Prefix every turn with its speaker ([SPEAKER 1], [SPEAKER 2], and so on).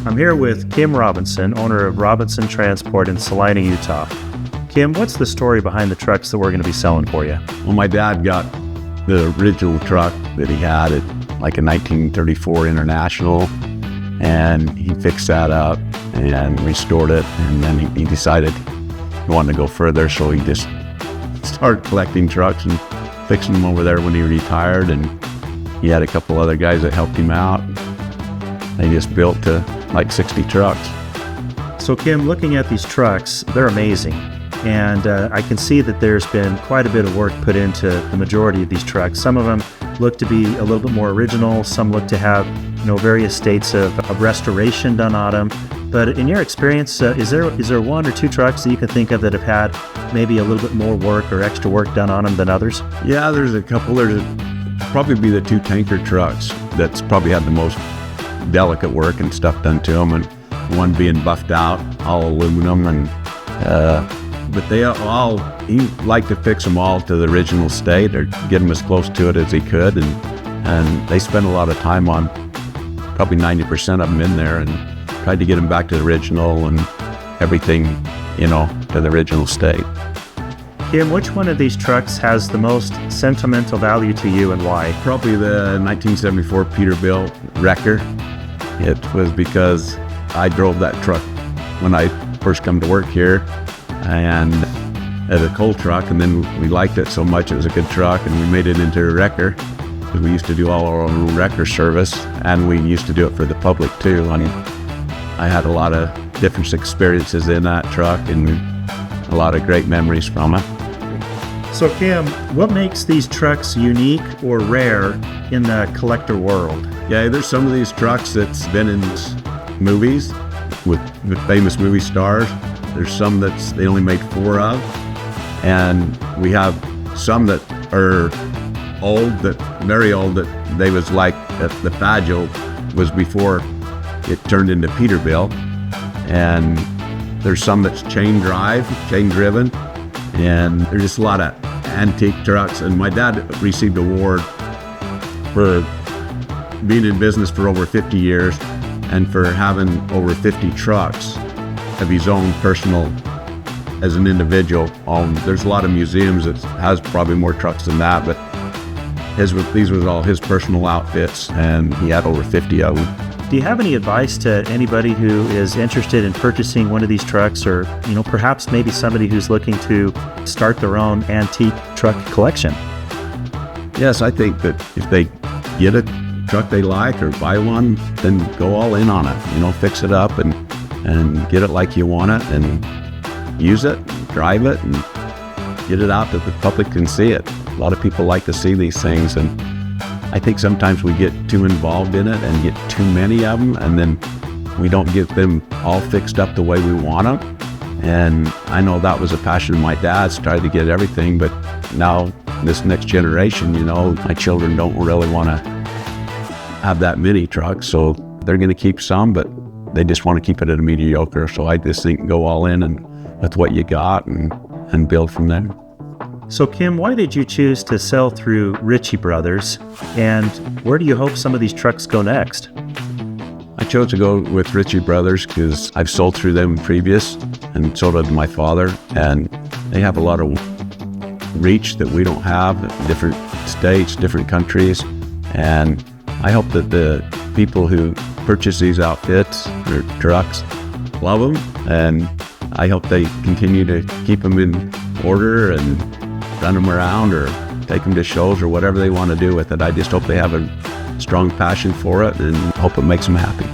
[SPEAKER 1] I'm here with Kim Robinson, owner of Robinson Transport in Salina, Utah. Kim, what's the story behind the trucks that we're going to be selling for you?
[SPEAKER 2] Well, my dad got the original truck that he had at like a 1934 International, and he fixed that up and restored it, and then he decided he wanted to go further, so he just started collecting trucks and fixing them over there when he retired, and he had a couple other guys that helped him out. They just built like 60 trucks.
[SPEAKER 1] So Kim, looking at these trucks, they're amazing. And I can see that there's been quite a bit of work put into the majority of these trucks. Some of them look to be a little bit more original. Some look to have, various states of restoration done on them. But in your experience, is there one or two trucks that you can think of that have had maybe a little bit more work or extra work done on them than others?
[SPEAKER 2] Yeah, there's a couple. There's probably be the two tanker trucks that's probably had the most delicate work and stuff done to them, and one being buffed out, all aluminum, and but they all, he liked to fix them all to the original state or get them as close to it as he could, and they spent a lot of time on probably 90% of them in there and tried to get them back to the original and everything, to the original state.
[SPEAKER 1] Kim, which one of these trucks has the most sentimental value to you and why?
[SPEAKER 2] Probably the 1974 Peterbilt Wrecker. It was because I drove that truck when I first come to work here, and as a coal truck, and then we liked it so much it was a good truck, and we made it into a wrecker, because we used to do all our own wrecker service, and we used to do it for the public too. I mean, I had a lot of different experiences in that truck and a lot of great memories from it.
[SPEAKER 1] So Kim, what makes these trucks unique or rare in the collector world?
[SPEAKER 2] Yeah, there's some of these trucks that's been in movies with famous movie stars. There's some that's they only made 4 of, and we have some that are old, that very old, that they was like the Fagio was before it turned into Peterbilt, and there's some that's chain driven, and there's just a lot of antique trucks. And my dad received an award for being in business for over 50 years and for having over 50 trucks of his own personal as an individual. There's a lot of museums that has probably more trucks than that, but these was all his personal outfits, and he had over 50 of them.
[SPEAKER 1] Do you have any advice to anybody who is interested in purchasing one of these trucks, or perhaps maybe somebody who's looking to start their own antique truck collection?
[SPEAKER 2] Yes, I think that if they get a truck they like or buy one, then go all in on it. Fix it up and get it like you want it, and use it, drive it, and get it out that the public can see it. A lot of people like to see these things, and I think sometimes we get too involved in it and get too many of them, and then we don't get them all fixed up the way we want them. And I know that was a passion of my dad's, tried to get everything, but now this next generation, my children don't really want to have that many trucks, so they're going to keep some, but they just want to keep it at a mediocre. So I just think go all in and with what you got and build from there.
[SPEAKER 1] So Kim, why did you choose to sell through Ritchie Bros, and where do you hope some of these trucks go next?
[SPEAKER 2] I chose to go with Ritchie Bros because I've sold through them previous, and so did my father, and they have a lot of reach that we don't have, different states, different countries, and I hope that the people who purchase these outfits or trucks love them, and I hope they continue to keep them in order and run them around or take them to shows or whatever they want to do with it. I just hope they have a strong passion for it, and hope it makes them happy.